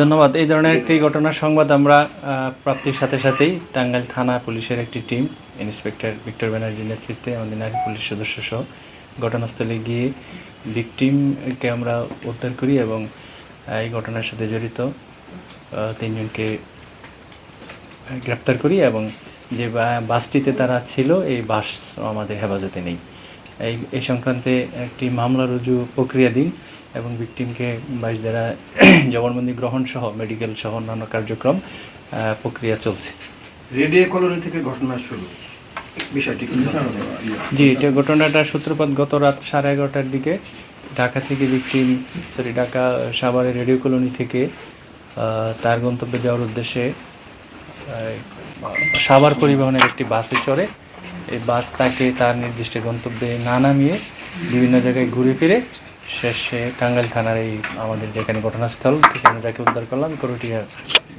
ধন্যবাদ। এই ধরনের একটি ঘটনার সংবাদ আমরা প্রাপ্তির সাথে সাথেই টাঙ্গাইল থানা পুলিশের একটি টিম ইন্সপেক্টর ভিক্টর ব্যানার্জির নেতৃত্বে আমাদের নারী পুলিশ সদস্য সহ ঘটনাস্থলে গিয়ে ভিকটিমকে আমরা উদ্ধার করি এবং এই ঘটনার সাথে জড়িত তিনজনকে গ্রেপ্তার করি এবং যে বাসটিতে তারা ছিল এই বাস আমাদের হেফাজতে নেই। এই সংক্রান্তে একটি মামলা রুজু প্রক্রিয়াধীন এবং ভিকটিমকে 22 ধারা জবানবন্দি গ্রহণ সহ মেডিকেল সহ অন্যান্য কার্যক্রম প্রক্রিয়া চলছে। রেডিও কলোনি থেকে ঘটনা শুরু, বিষয়টি জি, এটা ঘটনাটার সূত্রপাত গত রাত 11:30টার দিকে ঢাকা থেকে ঢাকা সাভারের রেডিও কলোনি থেকে তার গন্তব্যে যাওয়ার উদ্দেশ্যে সাভার পরিবহনের একটি বাসে চড়ে এই বাস তাকে তার নির্দিষ্ট গন্তব্যে না নামিয়ে বিভিন্ন জায়গায় ঘুরে ফিরে শেষে টাঙ্গাইল থানার এই আমাদের যেখানে ঘটনাস্থল সেখানে যাকে উদ্ধার করলাম করটিয়া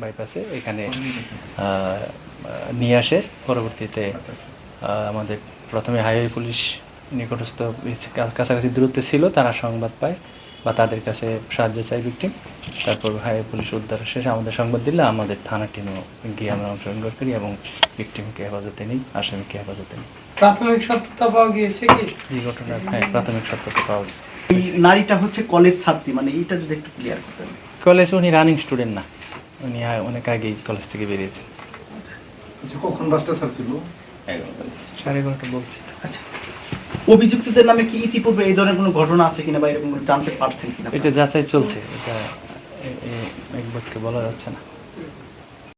বাইপাসে এখানে নিয়ে আসে। পরবর্তীতে আমাদের প্রথমে হাইওয়ে পুলিশ নিকটস্থ কাছাকাছি দূরত্বে ছিল, তারা সংবাদ পায় বা তাদের কাছে সাহায্য চাই ভিকটিম। তারপর হাইওয়ে পুলিশ উদ্ধার শেষে আমাদের সংবাদ দিলে আমাদের থানা টিমও গিয়ে আমরা অংশগ্রহণ করি এবং ভিকটিমকে হেফাজতে নিই, আসামিকে হেফাজতে নিই। প্রাথমিক সত্যতা পাওয়া গিয়েছে কি এই ঘটনার প্রাথমিক সত্যতা পাওয়া গেছে। নারীটা হচ্ছে কলেজ ছাত্রী, মানে এইটা যদি একটু ক্লিয়ার করতেন। কলেজ উনি রানিং স্টুডেন্ট না, উনি অনেক আগেই কলেজ থেকে বেরিয়েছেন। আচ্ছা, কখন বাসটা ছাড়ছিল? 11:30 বলছি। আচ্ছা, অভিযুক্তদের নামে কি ইতিপূর্বে এই ধরনের কোনো ঘটনা আছে কিনা বা এরকম জানতে পারছেন কিনা? এটা যাচাই চলছে, এটা এক বাক্যে বলা যাচ্ছে না।